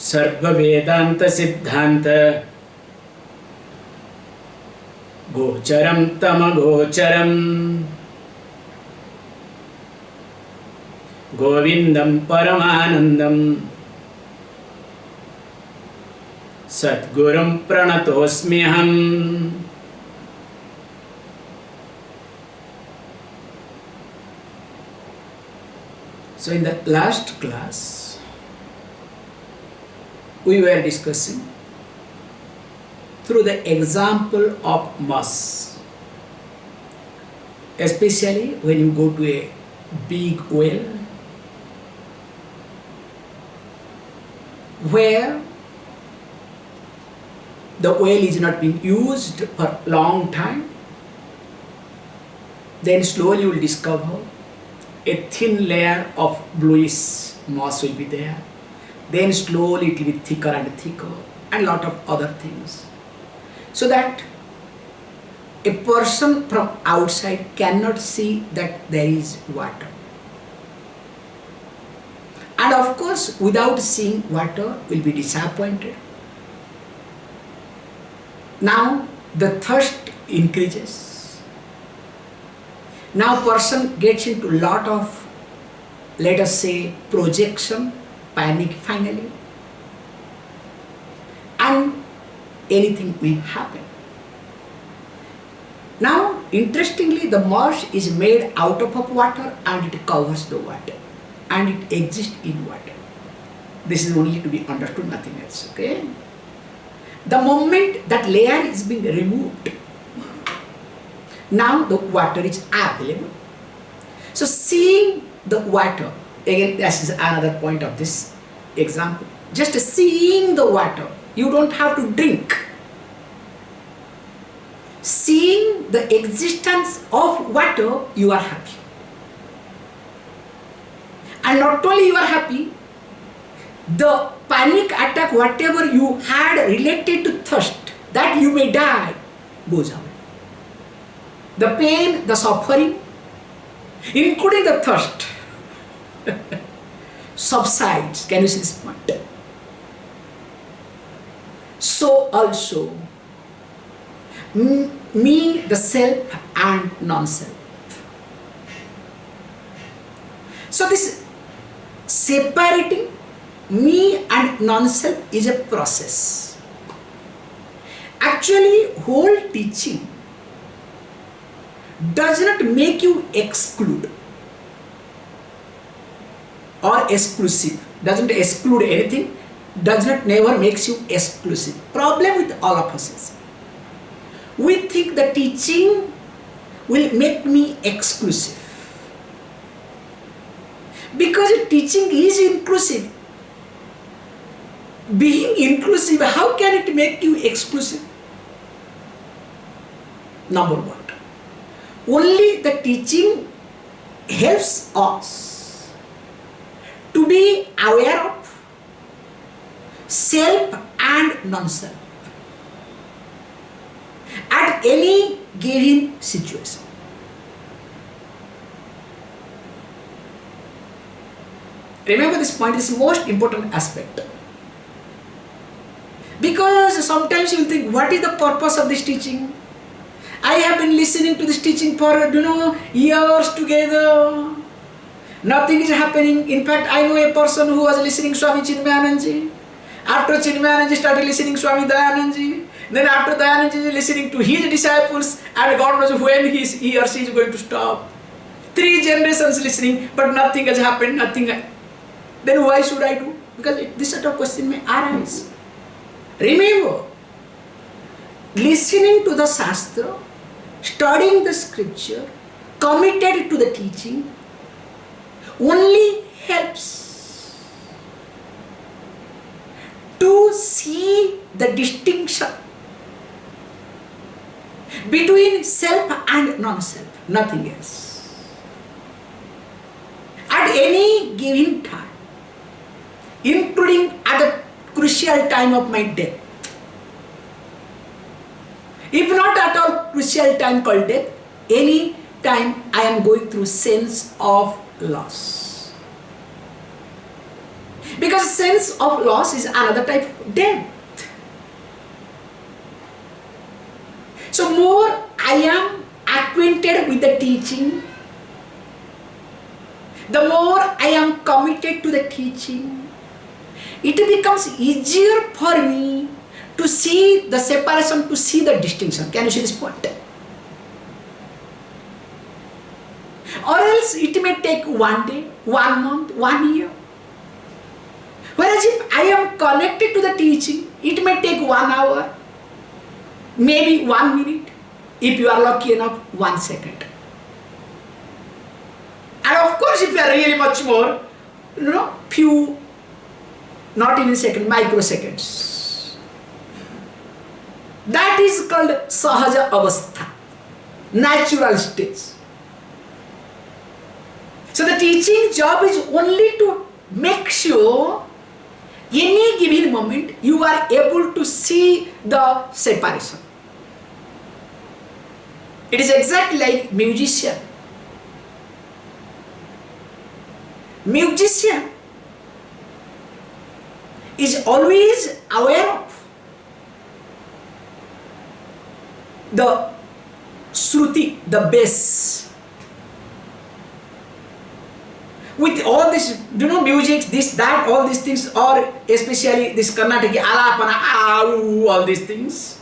सर्व वेदांत सिद्धांत गोचरम तम गोचरम गोविंदम परमानंदम सद्गुरुं प्रणतोस्म्यहम्. So in the last class we were discussing through the example of mass, especially when you go to a big well where the oil is not being used for a long time, then slowly you will discover a thin layer of bluish moss will be there. Then slowly it will be thicker and thicker and lot of other things. So that a person from outside cannot see that there is water. And of course, without seeing water, will be disappointed. Now the thirst increases. Now person gets into lot of, let us say, projection, panic finally, and anything may happen. Now interestingly, the moss is made out of water and it covers the water and it exists in water. This is only to be understood, nothing else, okay? The moment that layer is being removed, now the water is available. So seeing the water, again this is another point of this example, just seeing the water, you don't have to drink. Seeing the existence of water, you are happy. And not only you are happy, the panic attack, whatever you had related to thirst, that you may die, goes away. The pain, the suffering, including the thirst, subsides. Can you see this point? So also, me, the self and non-self. So this separating me and non-self is a process. Actually, whole teaching does not make you exclude or exclusive, doesn't exclude anything, does not never makes you exclusive. Problem with all of us is, we think the teaching will make me exclusive. Because teaching is inclusive. Being inclusive, how can it make you exclusive? Number one, only the teaching helps us to be aware of self and non-self at any given situation. Remember, this point is the most important aspect. Because sometimes you will think, what is the purpose of this teaching? I have been listening to this teaching for, years together. Nothing is happening. In fact, I know a person who was listening Swami Chinmayananji. After Chinmayananji started listening Swami Dayananji. Then after Dayananji listening to his disciples, and God knows when he or she is going to stop. 3 generations listening, but nothing has happened, nothing. Then why should I do? Because this sort of question may arise. Remember, listening to the Shastra, studying the scripture, committed to the teaching, only helps to see the distinction between self and non-self, nothing else. At any given time, including at the crucial time of my death, if not at all crucial time called death, any time I am going through sense of loss. Because sense of loss is another type of death. So more I am acquainted with the teaching, the more I am committed to the teaching, it becomes easier for me to see the separation, to see the distinction. Can you see this point? Or else it may take 1 day, 1 month, 1 year. Whereas if I am connected to the teaching, it may take 1 hour, maybe 1 minute, if you are lucky enough, 1 second. And of course, if you are really much more, few, not even second, microseconds. That is called Sahaja Avastha, natural state. So the teaching job is only to make sure any given moment you are able to see the separation. It is exactly like musician. Musician is always aware of the Shruti, the bass. With all this, music, this, that, all these things, or especially this Karnataki alapana, all these things,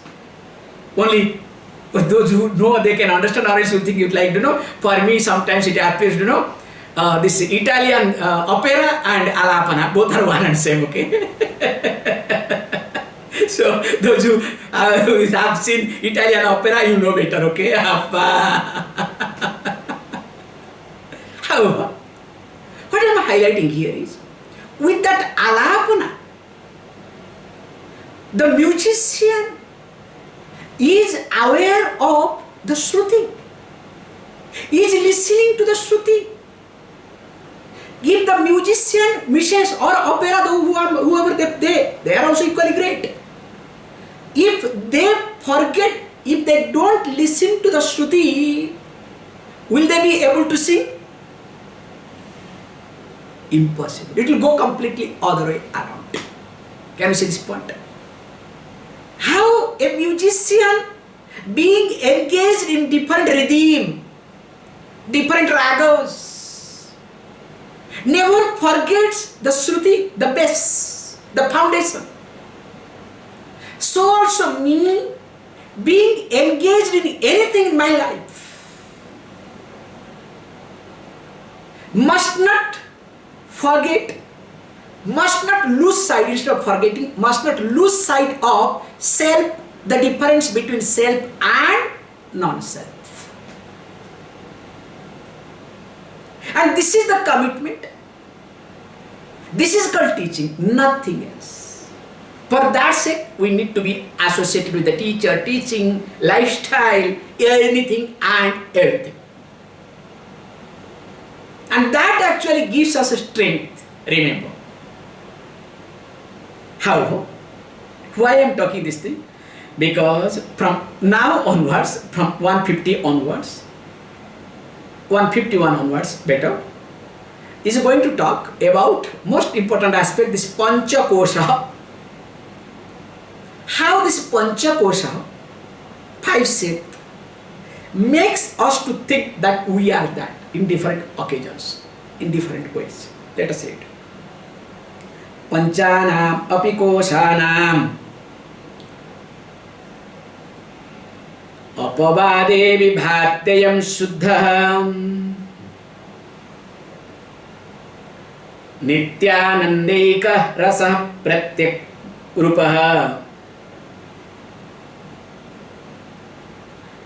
only those who know, they can understand, or else you think it like, for me sometimes it appears, this Italian opera and alapana, both are one and same, okay? So those who have seen Italian opera, you know better, okay? However, what I am highlighting here is, with that alapana, the musician is aware of the Shruti, is listening to the Shruti. If the musician misses or opera, whoever they are also equally great. If they forget, if they don't listen to the Shruti, will they be able to sing? Impossible. It will go completely other way around. Can you see this point? How a musician being engaged in different rhythm, different ragas, never forgets the Shruti, the base, the foundation. So also me, being engaged in anything in my life, must not forget, must not lose sight, instead of forgetting, must not lose sight of self, the difference between self and non-self. And this is the commitment. This is called teaching, nothing else. For that sake, we need to be associated with the teacher, teaching, lifestyle, anything and everything. And that actually gives us a strength, remember. However, why I am talking this thing? Because from now onwards, from 150 onwards, 151 onwards, better, is going to talk about most important aspect, this Pancha Kosha. How this Pancha Kosha, 5 shapes, makes us to think that we are that in different occasions, in different ways. Let us say it. Panchanam api koshanam apavade vibhatyayam shuddham nityanandeka rasa pratyak rupaha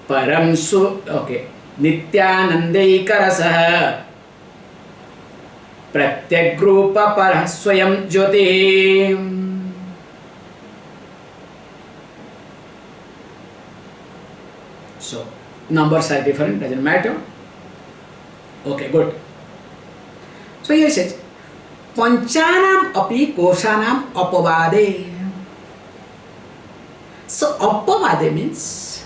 param su, okay, nityanandeka rasa pratyagrupa parah swayam jyoti. So numbers are different, doesn't matter. Okay, good. So here it says Panchanam api koshanam apavade. So apavade means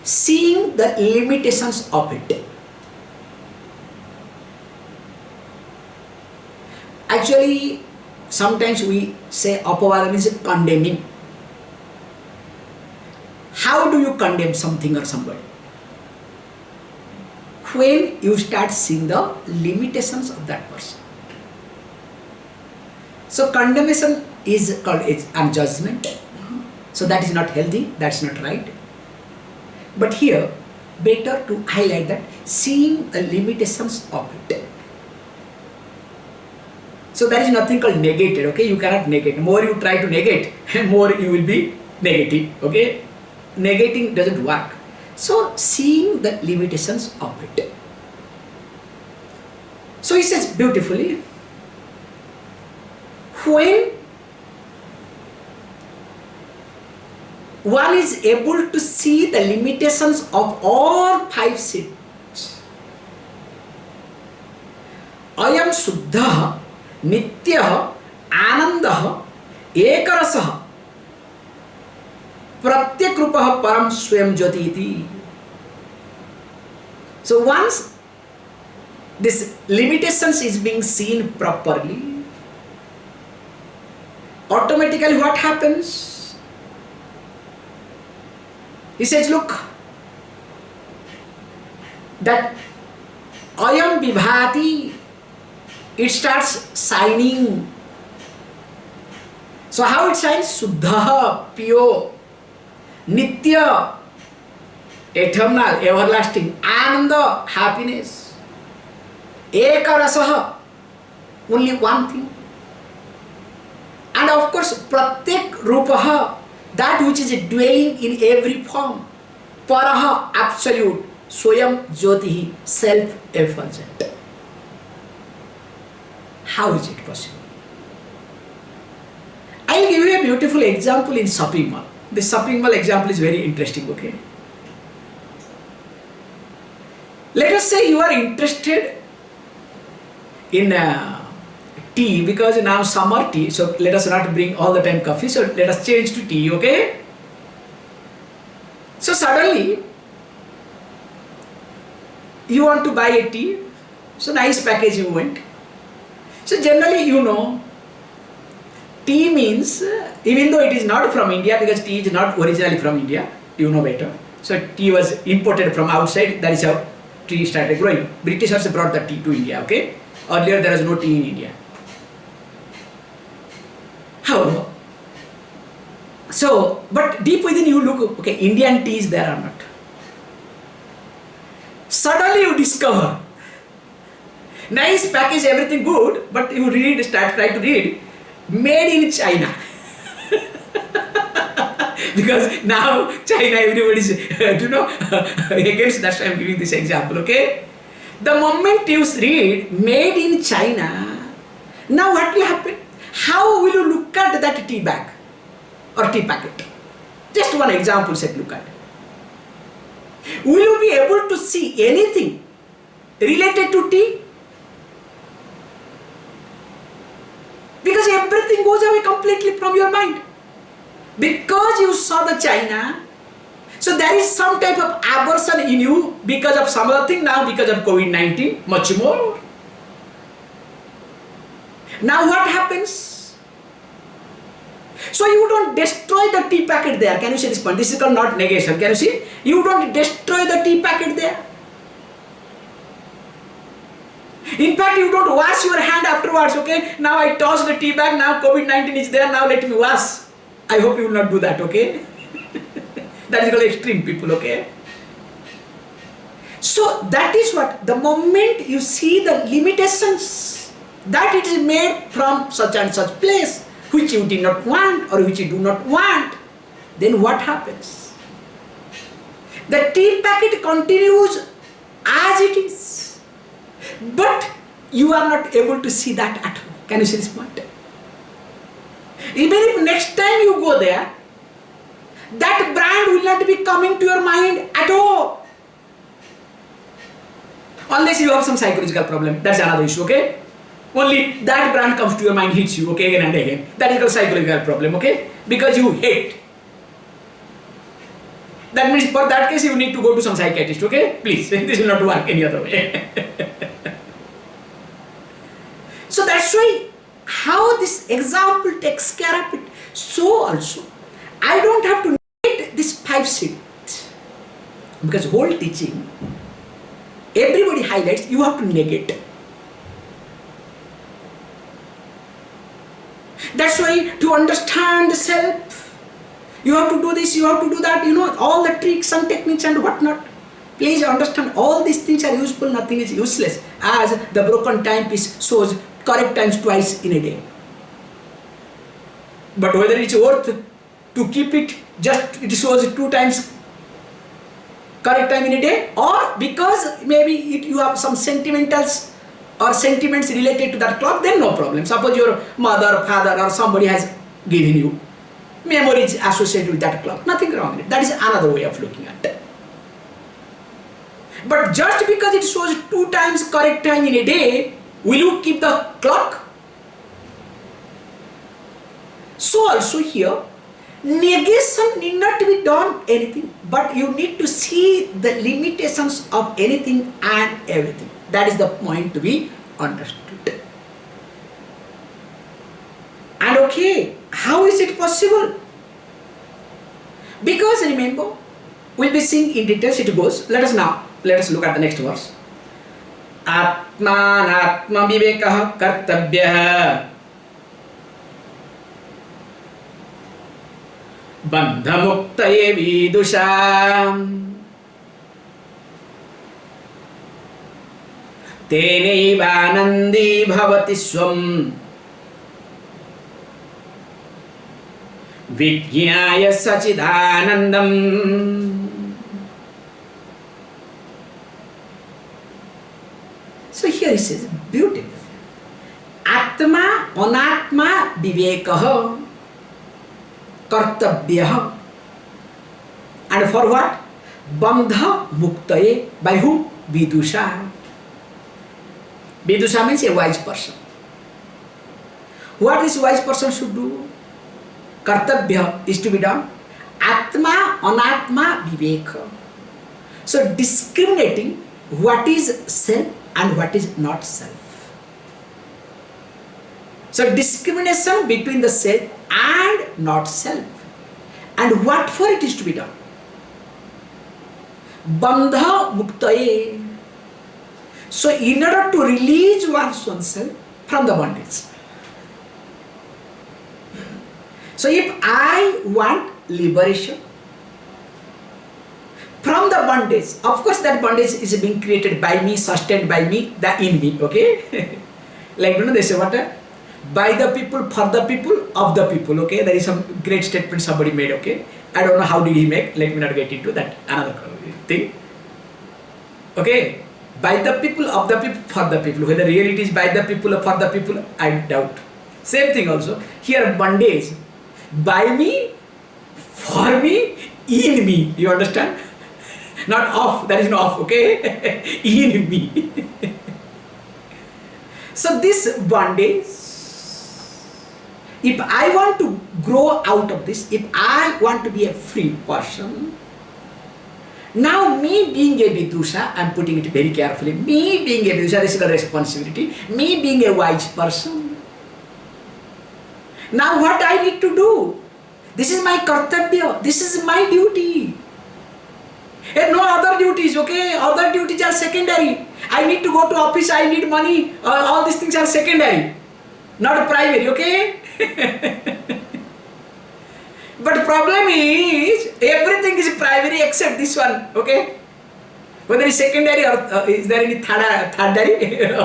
seeing the limitations of it. I Actually, sometimes we say apavada means condemning. How do you condemn something or somebody? When you start seeing the limitations of that person. So condemnation is called a judgment. So that is not healthy, that's not right. But here, better to highlight that seeing the limitations of it. So there is nothing called negated, okay? You cannot negate. More you try to negate, more you will be negative, okay? Negating doesn't work. So seeing the limitations of it. So he says beautifully, when one is able to see the limitations of all five seats, ayam suddha nityah anandah ekarasah pratyakrupah param swayam jyoti iti. So once this limitations is being seen properly, automatically what happens? He says, look, that ayam vibhati, it starts shining. So how it shines? Suddha, pure, nitya, eternal, everlasting, ananda, happiness, ekarasaha, only one thing. And of course, pratyek rupaha, that which is dwelling in every form, paraha, absolute, swayam jyotihi, self-effulgent. How is it possible? I will give you a beautiful example in shopping mall. This shopping mall example is very interesting, okay? Let us say you are interested in tea, because now summer tea, so let us not bring all the time coffee, so let us change to tea, okay? So suddenly you want to buy a tea, so nice package you went. So generally you know, tea means, even though it is not from India, because tea is not originally from India, you know better. So tea was imported from outside, that is how tea started growing. Britishers brought the tea to India, okay? Earlier there was no tea in India. However, so, but deep within you look, okay, Indian tea is there or not. Suddenly you discover, nice package, everything good, but you read, try to read, made in China. Because now China, everybody is, against, that's why I am giving this example, okay? The moment you read, made in China, now what will happen? How will you look at that tea bag or tea packet? Just one example set, look at. Will you be able to see anything related to tea? Because everything goes away completely from your mind. Because you saw the China, so there is some type of aversion in you because of some other thing, now because of COVID-19, much more. Now what happens? So you don't destroy the tea packet there. Can you see this point? This is called not negation. Can you see? You don't destroy the tea packet there. In fact, you don't wash your hand afterwards, okay? Now I toss the tea bag, now COVID-19 is there, now let me wash. I hope you will not do that, okay? That is called extreme people, okay? So that is what, the moment you see the limitations, that it is made from such and such place, which you did not want or which you do not want, then what happens? The tea packet continues as it is, but you are not able to see that at all. Can you see this point? Even if next time you go there, that brand will not be coming to your mind at all. Unless you have some psychological problem, that's another issue, okay? Only that brand comes to your mind, hits you, okay, again and again. That is called psychological problem, okay? Because you hate. That means for that case you need to go to some psychiatrist, okay? Please, this will not work any other way. So that's why how this example takes care of it. So also, I don't have to negate this 5 seats. Because whole teaching, everybody highlights, you have to negate. That's why to understand the self, you have to do this, you have to do that, all the tricks and techniques and whatnot. Please understand, all these things are useful, nothing is useless. As the broken timepiece shows correct times twice in a day. But whether it's worth to keep it, just it shows 2 times correct time in a day, or because maybe you have some sentimentals or sentiments related to that clock, then no problem. Suppose your mother, father or somebody has given you memories associated with that clock, nothing wrong with it. That is another way of looking at it. But just because it shows 2 times correct time in a day, will you keep the clock? So also here, negation need not be done anything, but you need to see the limitations of anything and everything. That is the point to be understood. And okay, how is it possible? Because remember, we'll be seeing in details it goes. Let us look at the next verse. Atmanatma vivekah kartavyah bandhamuktaye vidusham tenaivanandi bhavati swam vijñāya sachidanandam. So here he says, beautiful. Atma, anatma, vivekah, kartavyah. And for what? Bandha muktaye. By who? Vidusha. Vidusha means a wise person. What this wise person should do? Kartavya is to be done. Atma, anatma, viveka. So discriminating what is self and what is not self. So discrimination between the self and not self. And what for it is to be done? Bandha muktaye. So in order to release oneself from the bondage. So if I want liberation from the bondage, of course that bondage is being created by me, sustained by me, in me, okay? Like, they say what? By the people, for the people, of the people, okay? There is some great statement somebody made, okay? I don't know how did he make, let me not get into that, another thing. Okay? By the people, of the people, for the people. Whether really it is by the people or for the people, I doubt. Same thing also. Here bondage, by me, for me, in me. You understand? Not off, that is not off, okay? In me. So this bondage, if I want to grow out of this, if I want to be a free person, now me being a vidusha, I am putting it very carefully, me being a vidusha, this is a responsibility, me being a wise person. Now what I need to do? This is my kartavya, this is my duty. And no other duties, okay? Other duties are secondary. I need to go to office, I need money, all these things are secondary, not primary, okay? But problem is, everything is primary except this one, okay? Whether it's secondary or is there any thirdary?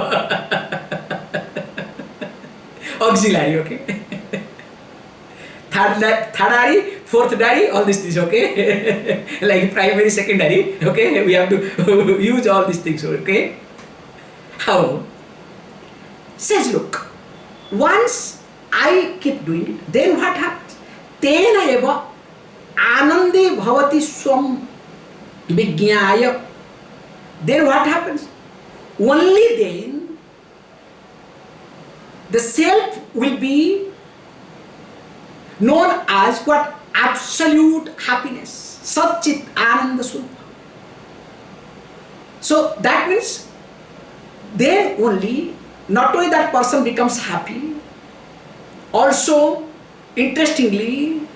Auxiliary, okay? Thirdary, fourth diary, all these things, okay? Like primary, secondary, okay? We have to use all these things, okay? How? Says, look, once I keep doing it, then what happens? Tena eva anande bhavati swam vijñāya. Then what happens? Only then the self will be known as what? Absolute happiness. Satchit Ananda Saraswati. So that means then only not only that person becomes happy, Also, interestingly,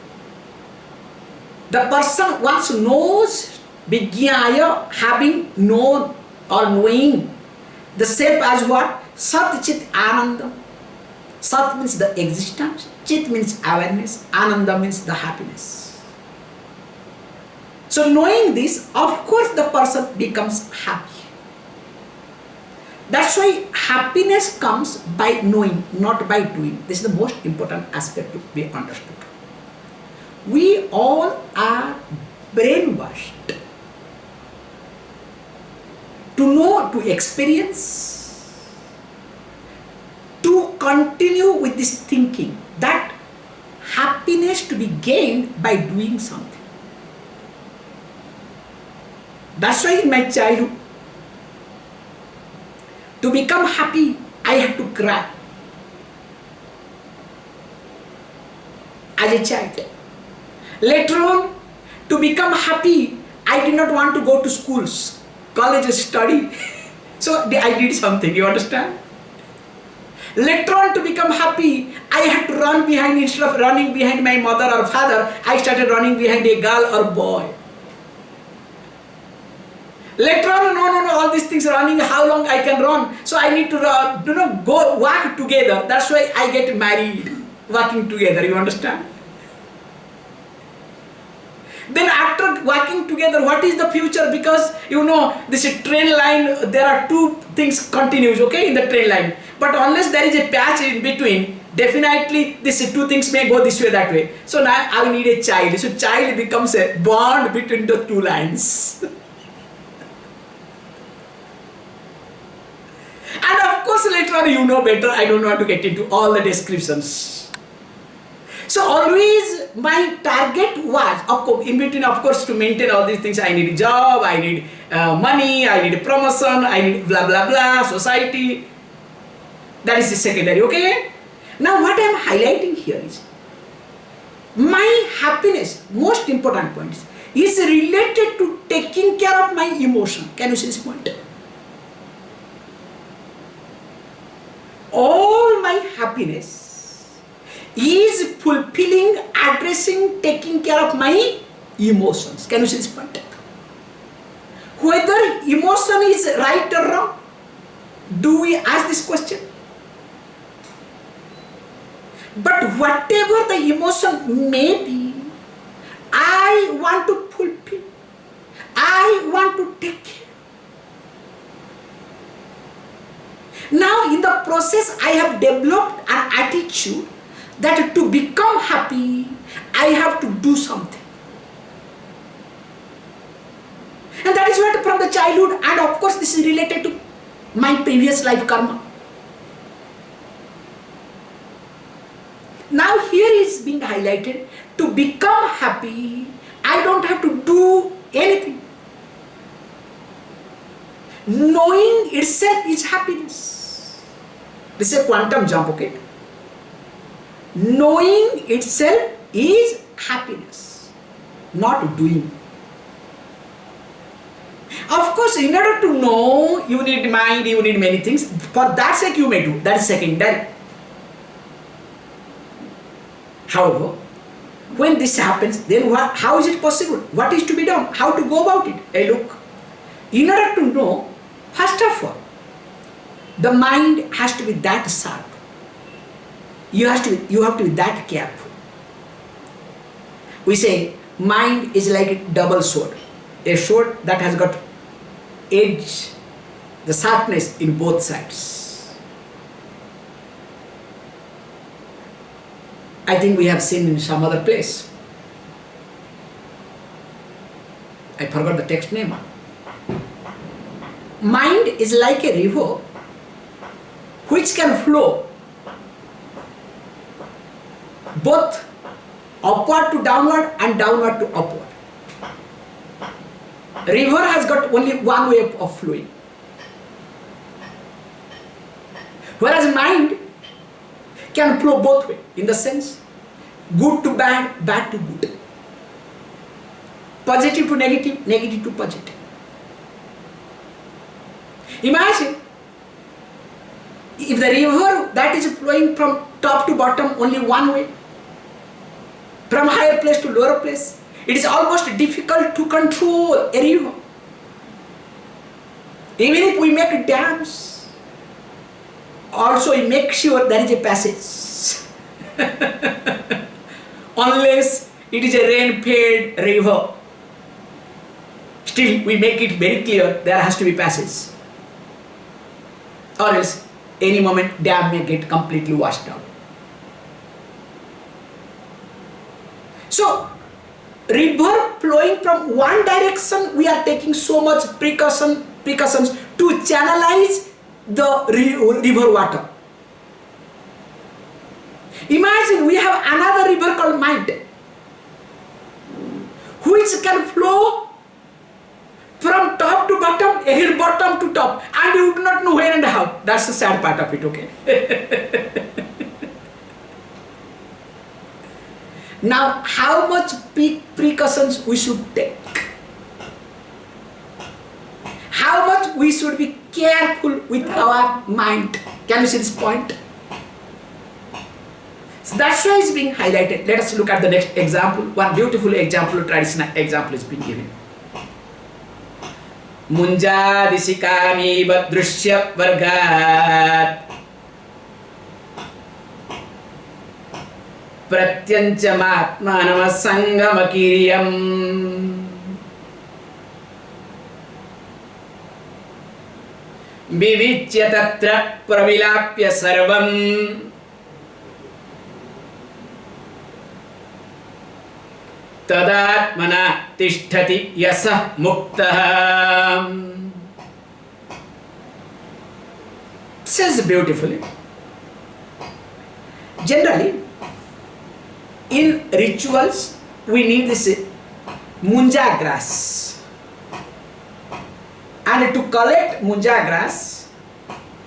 the person once knows Vijnaya, having known or knowing the self as what? Sat Chit Ananda. Sat means the existence, Chit means awareness, Ananda means the happiness. So knowing this, of course the person becomes happy. That's why happiness comes by knowing, not by doing. This is the most important aspect to be understood. We all are brainwashed to know, to experience, to continue with this thinking that happiness to be gained by doing something. That's why in my childhood, to become happy, I had to cry as a child. Later on, to become happy, I did not want to go to schools, colleges, study. So I did something, you understand? Later on, to become happy, I had to run behind, instead of running behind my mother or father, I started running behind a girl or boy. Later on, no, all these things running, how long I can run? So I need to go walk together. That's why I get married, walking together, you understand? Then after walking together, what is the future? Because this train line, there are two things continues, okay, in the train line. But unless there is a patch in between, definitely these two things may go this way, that way. So now I need a child. So child becomes a bond between the two lines. And of course later on you know better, I don't want to get into all the descriptions. So always my target was, of course, in between, of course, to maintain all these things, I need a job, I need money, I need a promotion, I need blah blah blah, society. That is the secondary, okay? Now what I am highlighting here is, my happiness, most important point, is related to taking care of my emotion. Can you see this point? All my happiness is fulfilling, addressing, taking care of my emotions. Can you see this point? Whether emotion is right or wrong, do we ask this question? But whatever the emotion may be, I want to fulfill, I want to take care. Now in the process, I have developed an attitude that to become happy, I have to do something. And that is what from the childhood, and of course this is related to my previous life karma. Now here is being highlighted, to become happy, I don't have to do anything. Knowing itself is happiness. This is a quantum jump, okay? Knowing itself is happiness, not doing. Of course, in order to know, you need mind, you need many things. For that sake you may do, that is secondary. However, when this happens, then how is it possible? What is to be done? How to go about it? Hey, look, in order to know, first of all, the mind has to be that sharp. You have to be that careful. We say mind is like a double sword. A sword that has got edge, the sharpness in both sides. I think we have seen in some other place. I forgot the text name. Mind is like a river which can flow both upward to downward and downward to upward. River has got only one way of flowing. Whereas mind can flow both ways, in the sense good to bad, bad to good, positive to negative, negative to positive. Imagine if the river that is flowing from top to bottom only one way, from higher place to lower place. It is almost difficult to control a river. Even if we make dams, also we make sure there is a passage. Unless it is a rain-fed river, still we make it very clear there has to be passage. Or else any moment dam may get completely washed out. So, river flowing from one direction, we are taking so much precautions to channelize the river water. Imagine we have another river called mind, which can flow from top to bottom, here bottom to top, and you do not know where and how. That's the sad part of it, okay? Now, how much precautions we should take? How much we should be careful with our mind? Can you see this point? So that's why it's being highlighted. Let us look at the next example. One beautiful example, traditional example is being given. Munjadisikami vadrushya vargat pratyanchamatmanama sangamakiriyam vivichya tatra pravilapya sarvam tadatmana tisthati yasah muktah. Says beautifully. Generally, in rituals, we need this munja grass. And to collect munja grass,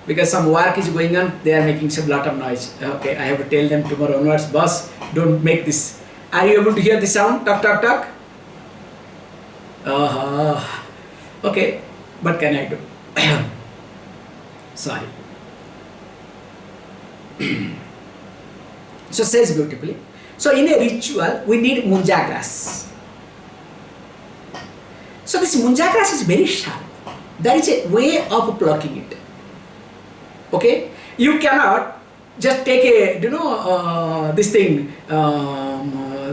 because some work is going on, they are making some lot of noise. Okay, I have to tell them tomorrow onwards, boss, don't make this. Are you able to hear the sound? Talk, talk, talk. Okay, what can I do? Sorry. So says beautifully. So in a ritual, we need munja grass. So this munja grass is very sharp. There is a way of plucking it. Okay? You cannot just take a, this thing,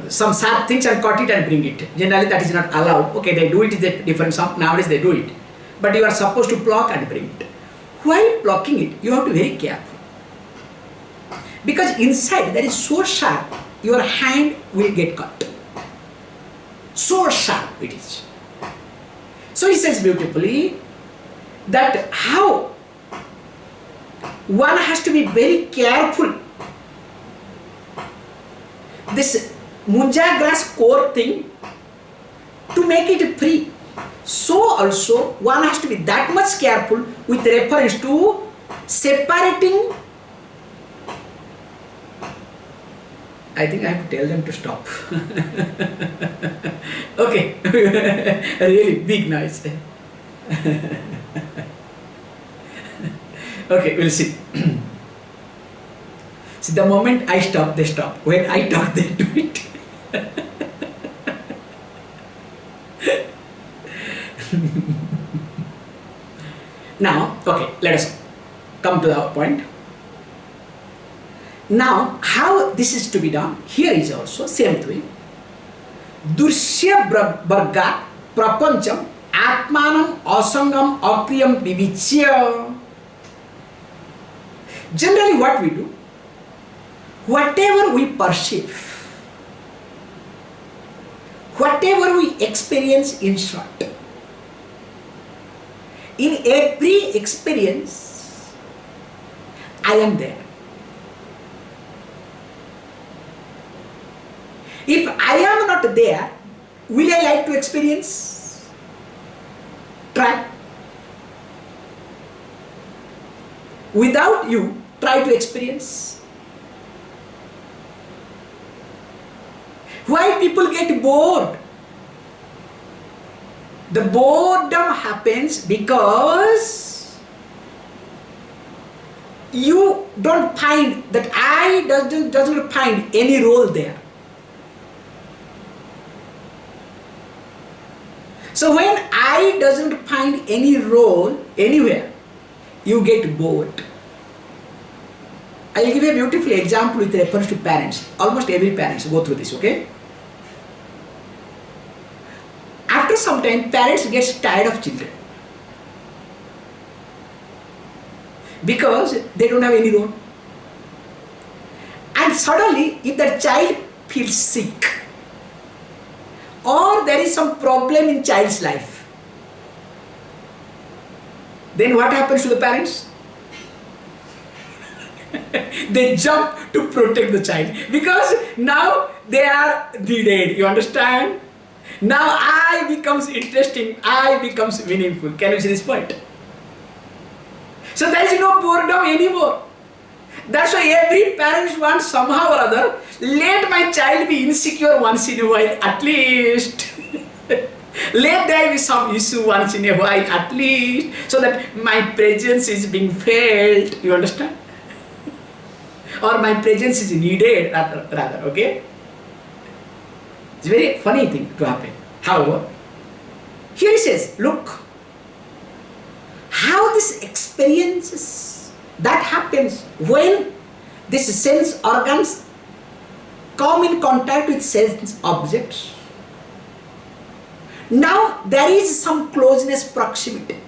some sharp things and cut it and bring it. Generally that is not allowed. Okay, they do it in a different, nowadays they do it. But you are supposed to pluck and bring it. While plucking it, you have to be very careful. Because inside that is so sharp, your hand will get cut. So sharp it is. So he says beautifully that how one has to be very careful. This munja grass core thing, to make it free. So also one has to be that much careful with reference to separating. I think I have to tell them to stop. Okay, really big noise. Okay, we'll see. See, the moment I stop, they stop. When I talk, they do it. Now, okay, let us come to the point. Now, how this is to be done? Here is also same way. Durshya varga prapancham atmanam asangam akriyam vivichya. Generally what we do, whatever we perceive, whatever we experience in short, in every experience, I am there. If I am not there, will I like to experience? Try. Without you, try to experience. Why people get bored? The boredom happens because you don't find, that I doesn't find any role there. So when I doesn't find any role anywhere, you get bored. I will give you a beautiful example with reference to parents. Almost every parents go through this, okay? After some time, parents get tired of children because they don't have any role. And suddenly, if that child feels sick or there is some problem in child's life, then what happens to the parents? They jump to protect the child because now they are needed. You understand? Now I becomes interesting, I becomes meaningful. Can you see this point? So there is no boredom anymore. That's why every parent wants somehow or other, let my child be insecure once in a while at least. Let there be some issue once in a while at least, so that my presence is being felt. You understand? Or my presence is needed rather, okay? It's a very funny thing to happen. However, here he says, look, how this experiences that happens when these sense organs come in contact with sense objects. Now there is some closeness, proximity.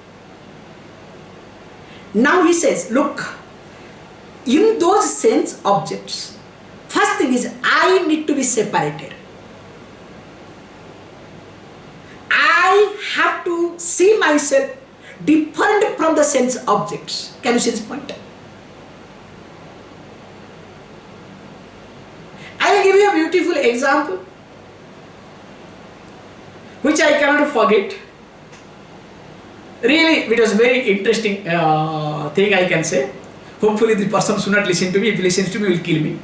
Now he says, look, in those sense objects, first thing is I need to be separated. I have to see myself different from the sense objects. Can you see this point? I will give you a beautiful example which I cannot forget. Really, it was a very interesting thing I can say. Hopefully the person should not listen to me. If he listens to me, he will kill me.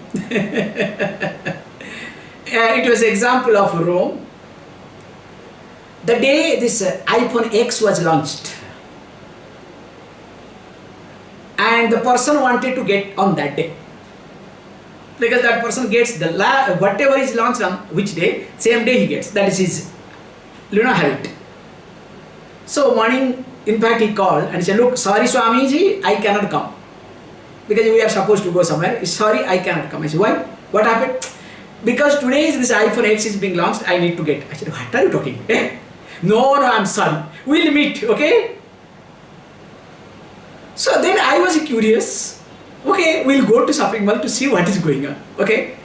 It was an example of Rome. The day this iPhone X was launched, and the person wanted to get on that day, because that person gets the whatever is launched on which day, same day he gets. That is his habit. So morning, in fact, he called and said, look, sorry Swamiji, I cannot come, because we are supposed to go somewhere. Sorry, I cannot come. I said, why? What happened? Because today this iPhone X is being launched, I need to get. I said, what are you talking? No, I'm sorry. We'll meet, okay? So then I was curious. Okay, we'll go to shopping mall to see what is going on, okay?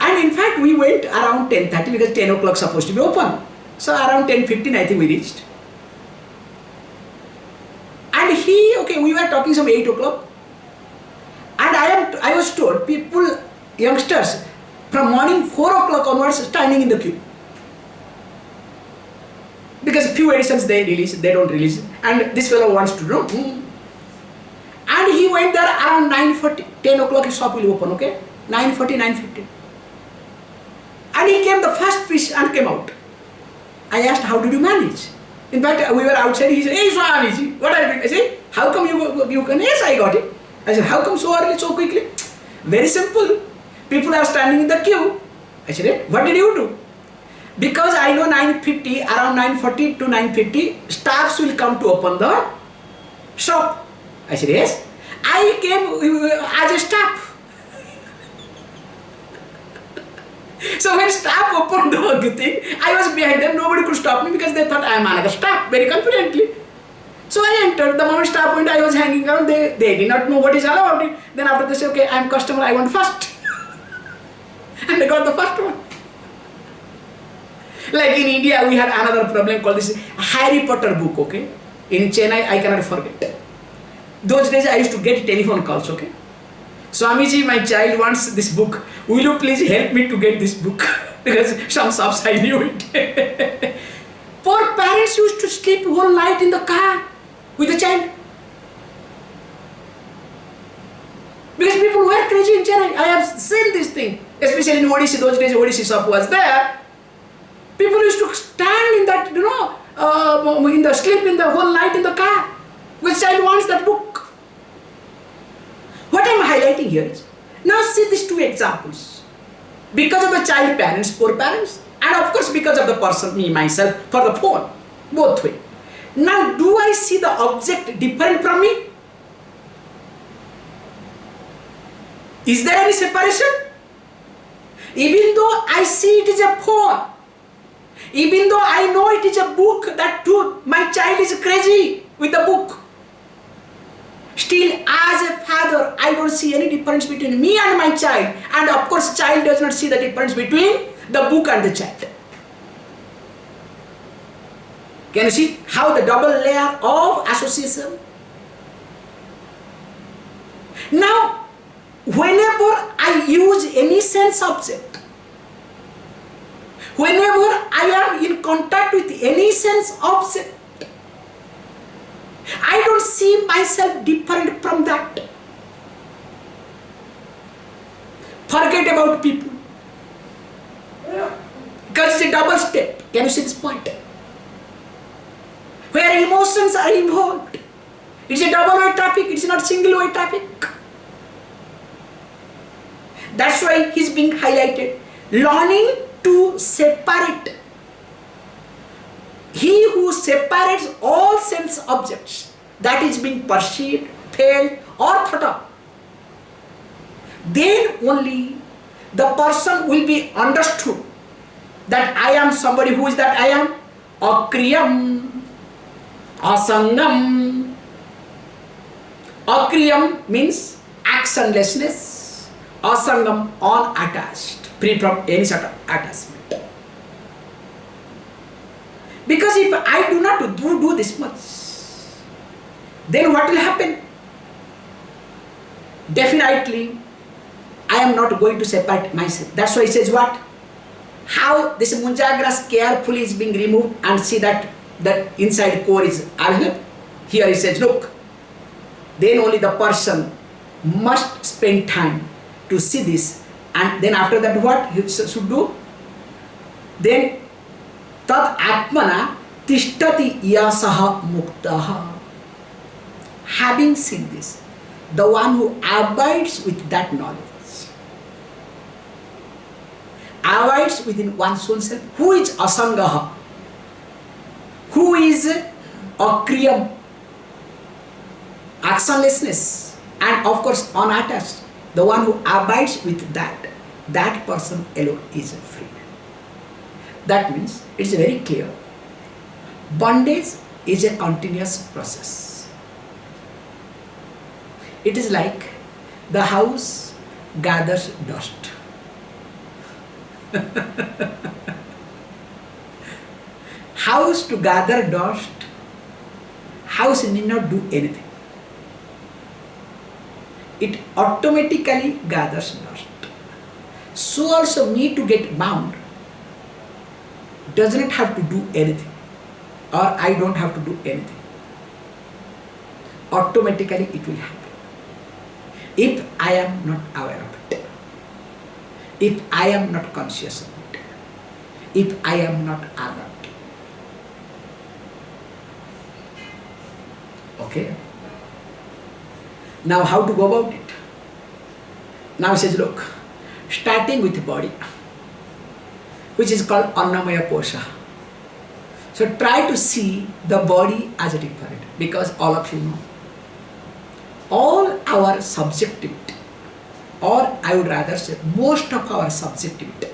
And in fact, we went around 10:30 because 10 o'clock supposed to be open. So around 10:15, I think we reached. And we were talking some 8 o'clock. And I was told, people, youngsters, from morning 4 o'clock onwards, standing in the queue. Because few editions they release, they don't release. And this fellow wants to know. And he went there around 9:40, 10 o'clock his shop will open, okay? 9:40, 9:50. And he came the first fish and came out. I asked, how did you manage? In fact, we were outside, he said, hey Swamiji, what are you doing? I said, how come you can? Yes, I got it. I said, how come so early, so quickly? Very simple. People are standing in the queue. I said, what did you do? Because I know 9:50, around 9:40 to 9:50, staffs will come to open the shop. I said, yes. I came as a staff. So when staff opened the thing, I was behind them, nobody could stop me because they thought I am another staff, very confidently. So I entered. The moment staff went, I was hanging around. They did not know what is all about it. Then after they said, okay, I am customer, I want first. And they got the first one. Like in India, we had another problem called this Harry Potter book, okay? In Chennai, I cannot forget. Those days I used to get telephone calls, okay? Swamiji, my child wants this book. Will you please help me to get this book? Because some shops I knew it. Poor parents used to sleep whole night in the car with the child. Because people were crazy in Chennai. I have seen this thing. Especially in Odisha, those days Odisha shop was there. People used to stand in that, in the sleep in the whole night in the car. Which child wants that book? highlighting here is, now see these two examples. Because of the child parents, poor parents, and of course because of the person, me, myself, for the phone, both way. Now do I see the object different from me? Is there any separation? Even though I see it is a phone, even though I know it is a book, that too, my child is crazy with the book. Still, as a father, I don't see any difference between me and my child. And of course, child does not see the difference between the book and the child. Can you see how the double layer of association? Now, whenever I use any sense object, whenever I am in contact with any sense object, I don't see myself different from that. Forget about people. Because it's a double step. Can you see this point? Where emotions are involved. It's a double-way traffic. It's not single-way traffic. That's why he's being highlighted. Learning to separate. He who separates all sense objects that is being perceived, felt or thought of, then only the person will be understood that I am somebody. Who is that I am? Akriyam, asangam. Akriyam means actionlessness, asangam unattached, free from any sort of attachment. Because if I do not do this much, then what will happen? Definitely, I am not going to separate myself. That's why he says what? How this munja grass carefully is being removed and see that the inside core is available. Here he says, look, then only the person must spend time to see this, and then after that what he should do? Then tad atmana tishtati yasaha muktaha. Having seen this, the one who abides with that knowledge, abides within one's own self, who is asangaha, who is akriyam, actionlessness, and of course unattached, the one who abides with that person alone is free. That means it's very clear. Bondage is a continuous process. It is like the house gathers dust. House to gather dust, house need not do anything. It automatically gathers dust. So also me to get bound does not have to do anything, or I don't have to do anything. Automatically it will happen. If I am not aware of it, if I am not conscious of it, if I am not alert. Okay? Now how to go about it? Now he says, look, starting with the body, which is called Annamaya Kosha. So try to see the body as a different, because all of you know, all our subjectivity, or I would rather say most of our subjectivity,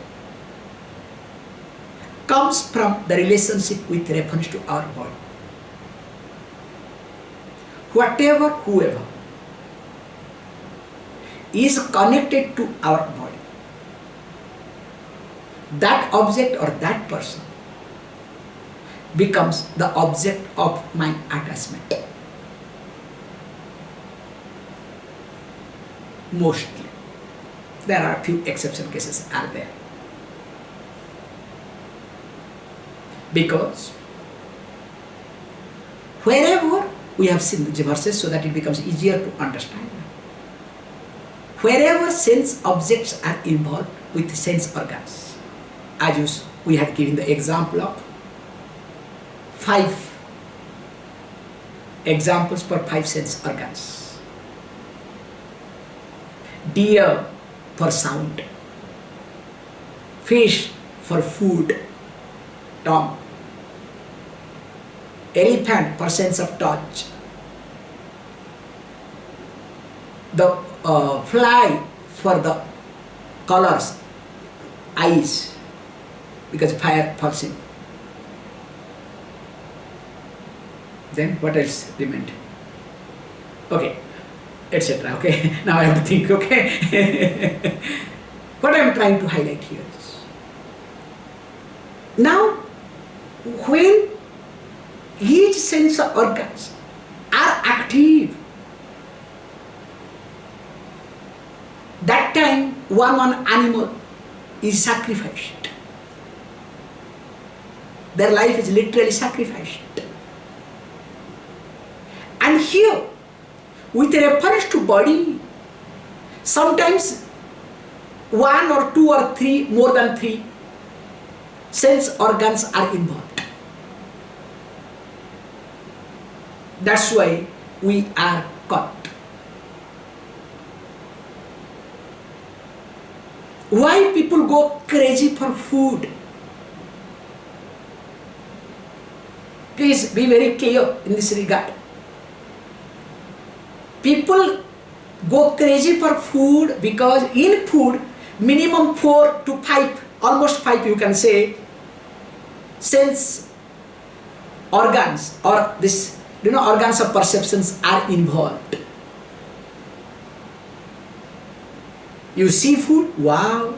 comes from the relationship with reference to our body. Whatever, whoever is connected to our body, that object or that person becomes the object of my attachment. Mostly. There are a few exception cases are there. Because wherever we have seen the verses so that it becomes easier to understand. Wherever sense objects are involved with sense organs, as we had given the example of 5 examples for 5 sense organs. deer for sound, fish for food, tongue, elephant for sense of touch, the fly for the colors, eyes, because fire falls in. Then what else remained? Okay, etc. Okay, now I have to think. Okay, what I am trying to highlight here is, now when each sense organs are active, that time one animal is sacrificed. Their life is literally sacrificed. And here, with reference to body, sometimes one or two or three, more than three sense organs are involved. That's why we are caught. Why people go crazy for food? Please be very clear in this regard. People go crazy for food because in food, minimum 4 to 5, almost 5 you can say, sense organs or this, organs of perceptions are involved. You see food, wow.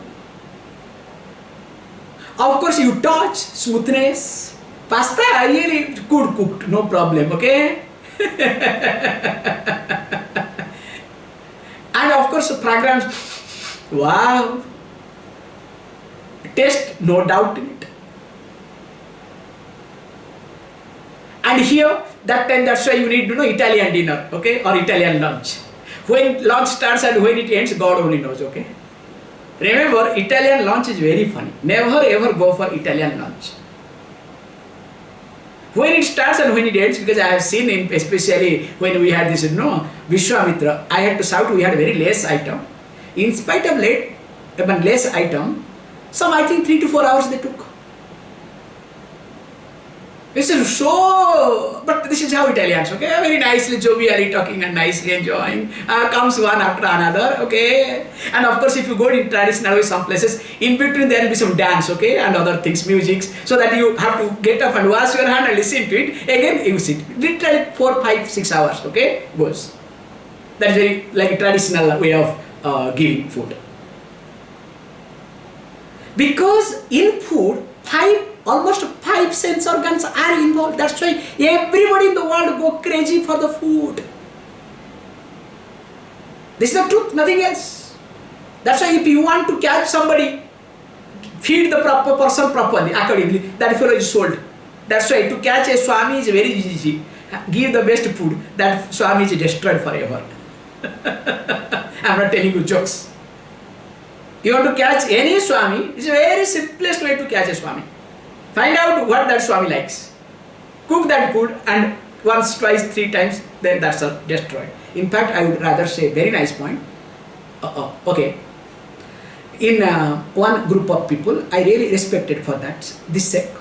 Of course you touch, smoothness. Pasta really good cooked, no problem, okay? And of course fragrance, wow. Taste, no doubt in it. And here, that time, that's why you need to know Italian dinner, okay, or Italian lunch. When lunch starts and when it ends, God only knows, okay. Remember, Italian lunch is very funny. Never ever go for Italian lunch. When it starts and when it ends, because I have seen in, especially when we had this, Vishwamitra, I had to shout, we had very less item. In spite of less item, some I think 3 to 4 hours they took. This is so, but this is how Italians, okay, very nicely, jovially talking and nicely enjoying, comes one after another, okay. And of course, if you go in traditional way, some places, in between there will be some dance, okay, and other things, music, so that you have to get up and wash your hand and listen to it, again you sit, literally 4, 5, 6 hours, okay, goes. That is very, like a traditional way of giving food. Because in food, almost 5 sense organs are involved. That's why everybody in the world go crazy for the food. This is the truth, nothing else. That's why if you want to catch somebody, feed the proper person properly, accordingly, that fellow is sold. That's why to catch a Swami is very easy. Give the best food, that Swami is destroyed forever. I'm not telling you jokes. You want to catch any Swami, it's a very simplest way to catch a Swami. Find out what that Swami likes. Cook that food and once, twice, 3 times, then that's destroyed. In fact, I would rather say, very nice point. Okay. In one group of people, I really respected for that, this sect.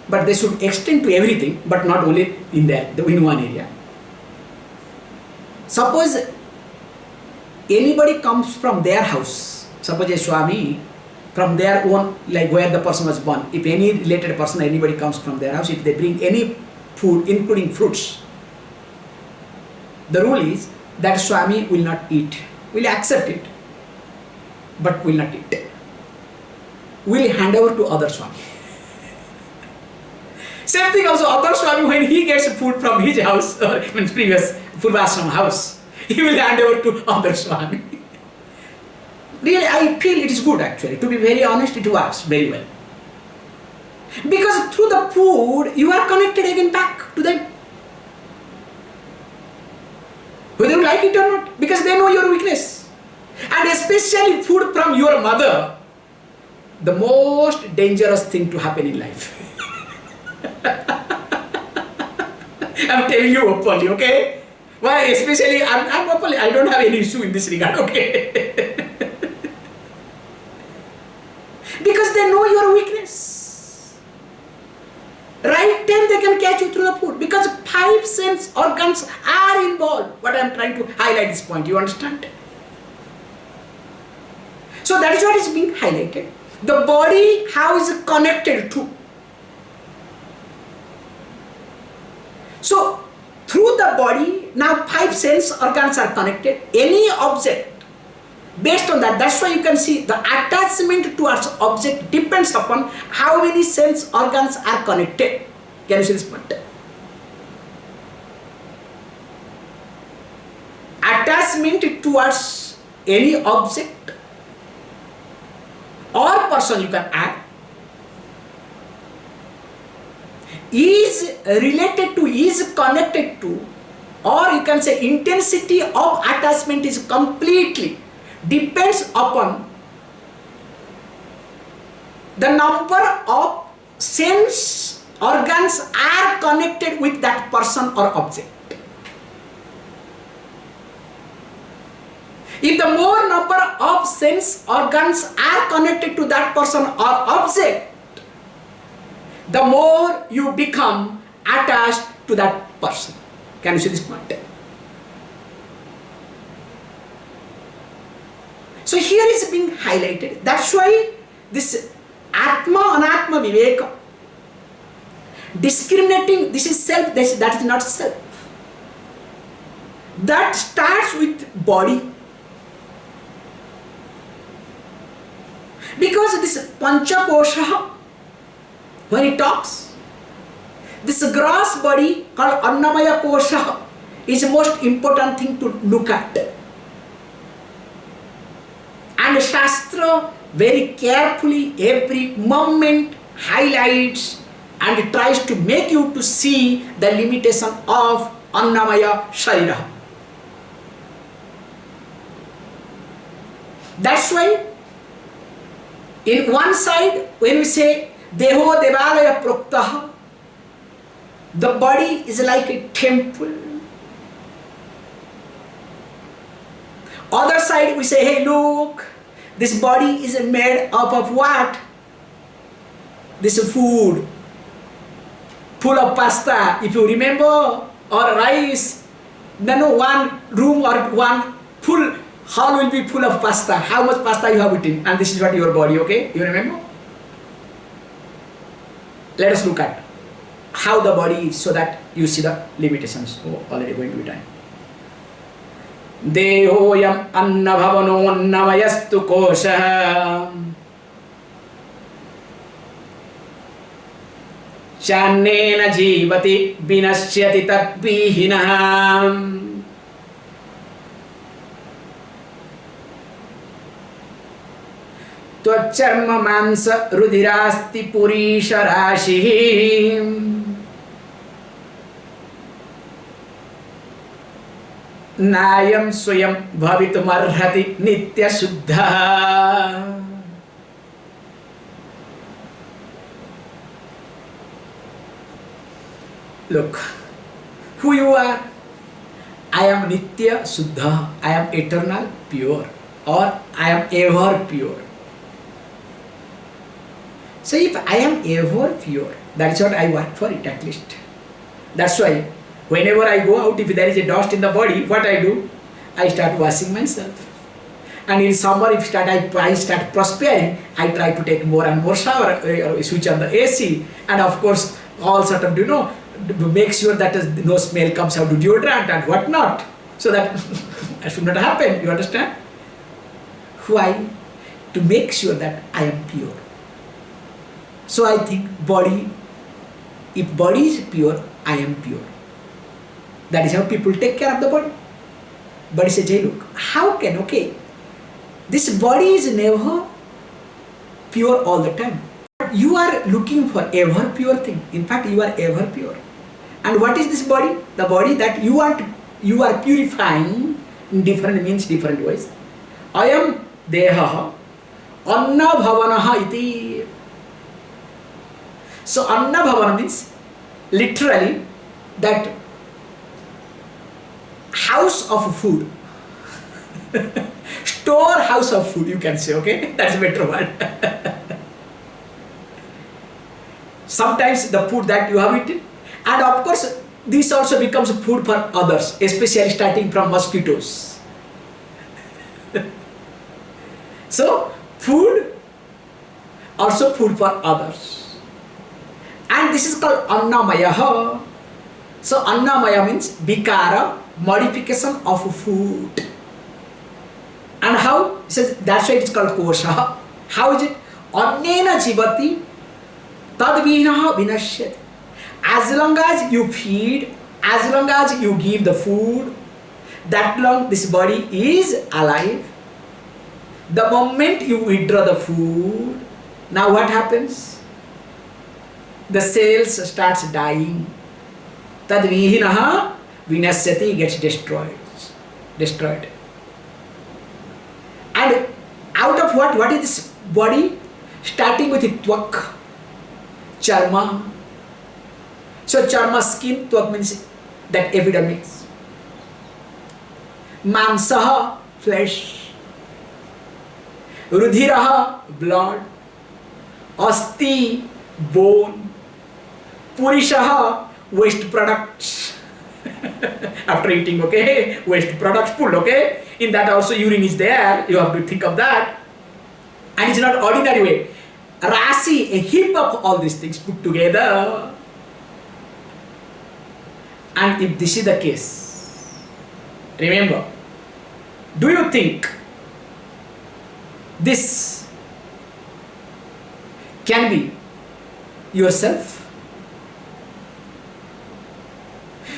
But they should extend to everything, but not only in one area. Suppose anybody comes from their house, suppose a Swami, from their own, like where the person was born, if any related person, anybody comes from their house, if they bring any food, including fruits, the rule is that Swami will not eat, will accept it, but will not eat. Will hand over to other Swami. Same thing also, other Swami, when he gets food from his house, or in previous Ashram house, he will hand over to other Swami. Really, I feel it is good actually. To be very honest, it works very well. Because through the food, you are connected again back to them. Whether you like it or not, because they know your weakness. And especially food from your mother, the most dangerous thing to happen in life. I'm telling you openly, okay? Why? Especially, I'm openly, I don't have any issue in this regard, okay? Because they know your weakness. Right time they can catch you through the food. Because 5 sense organs are involved. What I'm trying to highlight this point, you understand? So that is what is being highlighted. The body, how is it connected to? So, through the body, now 5 sense organs are connected. Any object, based on that, that's why you can see the attachment towards object depends upon how many sense organs are connected. Can you see this point? Attachment towards any object or person you can add is related to, is connected to, or you can say intensity of attachment is completely depends upon the number of sense organs are connected with that person or object. If the more number of sense organs are connected to that person or object, the more you become attached to that person. Can you see this point? So here is being highlighted. That's why this Atma Anatma Viveka, discriminating this is self, that is not self. That starts with body. Because this Panchakosha, when it talks, this gross body called Annamaya Kosha is the most important thing to look at. And Shastra very carefully every moment highlights and tries to make you to see the limitation of Annamaya Sharira. That's why in one side when we say Deho Devalaya Proktaha, the body is like a temple. Other side we say, hey look, this body is made up of what? This food, full of pasta, if you remember, or rice. Then one room or one full hall will be full of pasta. How much pasta you have eaten, and this is what your body, okay? You remember? Let us look at how the body is so that you see the limitations. Oh, already going to be time. Dehoyam annabhavano annamayastu kosha channena jivati vinashyati tadvihinam. Tvacharma mansa rudirasti purisha rashi Nayam swayam bhavitumarhati nitya suddha. Look, who you are? I am nitya suddha. I am eternal pure, or I am ever pure. So if I am ever pure, that's what I work for it at least. That's why whenever I go out, if there is a dust in the body, what I do? I start washing myself. And in summer, if I start prospering, I try to take more and more shower, switch on the AC, and of course, all sort of, to make sure that no smell comes out to deodorant and whatnot, so that that should not happen. You understand? Why? To make sure that I am pure. So I think body, if body is pure, I am pure. That is how people take care of the body. Body says, hey look, how can, okay, this body is never pure all the time. You are looking for ever pure thing. In fact, you are ever pure. And what is this body? The body that you are purifying in different means, different ways. I am deha, anna bhavanaha iti. So anna bhavana means literally that house of food. Storehouse of food, you can say, okay? That's a better word. Sometimes the food that you have eaten, and of course, this also becomes food for others, especially starting from mosquitoes. So, food, also food for others. And this is called Annamaya. So, Annamaya means Vikara, modification of food. And how? It says, that's why it's called Kosha. How is it? Annena jivati tadvinaha vinashyati. As long as you feed, as long as you give the food, that long this body is alive. The moment you withdraw the food, now what happens? The cells starts dying. Tadvihinaha vinasyati, gets destroyed. And out of what? What is this body? Starting with tvak, charma. So charma, skin, tvak means that epidermis. Mansaha, flesh. Rudhiraha, blood. Asti, bone. Purishaha, waste products. After eating, okay? Waste products pulled, okay? In that also urine is there. You have to think of that. And it's not ordinary way. Rasi, a heap of all these things put together. And if this is the case, remember, do you think this can be yourself?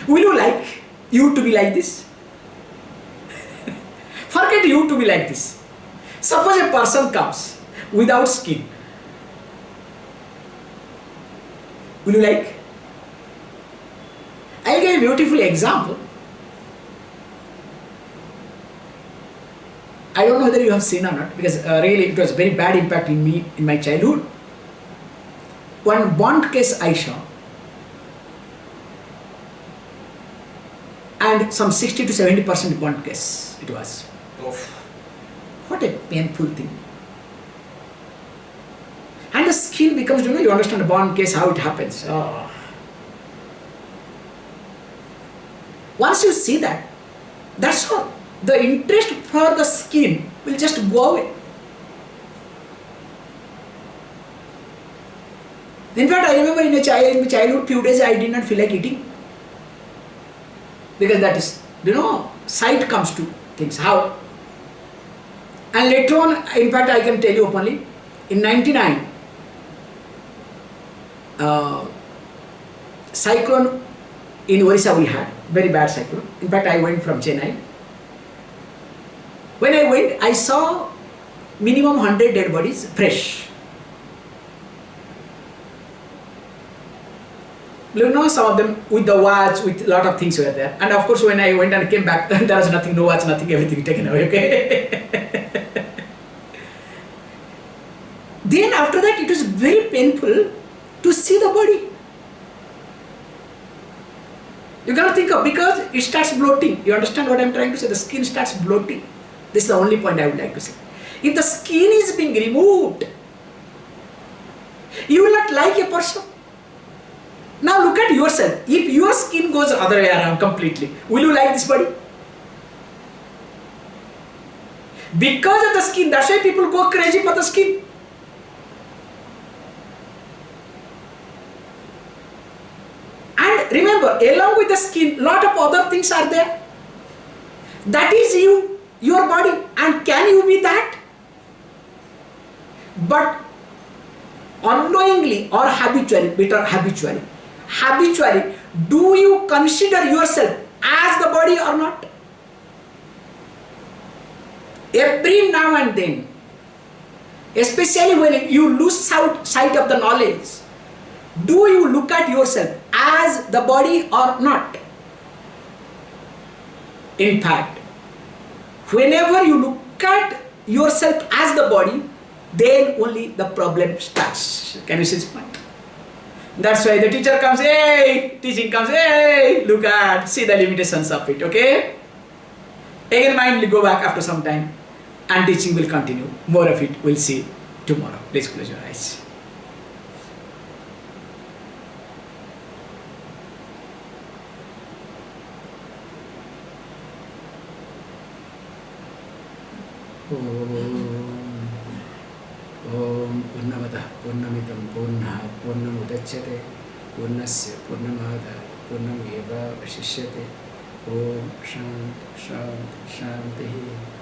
Will you like you to be like this? Forget you to be like this. Suppose a person comes without skin. Will you like? I'll give a beautiful example. I don't know whether you have seen or not, because really it was very bad impact in me in my childhood. One burnt case I saw, and some 60 to 70% burnt case it was. What a painful thing. And the skin becomes, you understand the burnt case, how it happens. Oh. Once you see that, that's all. The interest for the skin will just go away. In fact, I remember in my childhood, few days I did not feel like eating. Because that is, sight comes to things. How? And later on, in fact, I can tell you openly, in 99, cyclone in Orissa we had, very bad cyclone. In fact, I went from Chennai. When I went, I saw minimum 100 dead bodies, fresh. Some of them with the watch, with a lot of things were there. And of course, when I went and came back, there was nothing, no watch, nothing, everything taken away, okay? Then after that, it was very painful to see the body. You cannot think of, because it starts bloating. You understand what I am trying to say? The skin starts bloating. This is the only point I would like to say. If the skin is being removed, you will not like a person. Now look at yourself. If your skin goes other way around completely, will you like this body? Because of the skin, that's why people go crazy for the skin. And remember, along with the skin, lot of other things are there. That is you, your body. And can you be that? But unknowingly or habitually, do you consider yourself as the body or not? Every now and then, especially when you lose sight of the knowledge, do you look at yourself as the body or not? In fact, whenever you look at yourself as the body, then only the problem starts. Can you see this point? That's why the teacher comes, hey, teaching comes, hey, look at, see the limitations of it, okay? Again mind will go back after some time and teaching will continue. More of it we'll see tomorrow. Please close your eyes. Om Purnamada Purnamidam Purnat Purnamudachyate Purnasya Purnamadaya Purnameva Vashishyate. Om Shanti Shanti Shanti.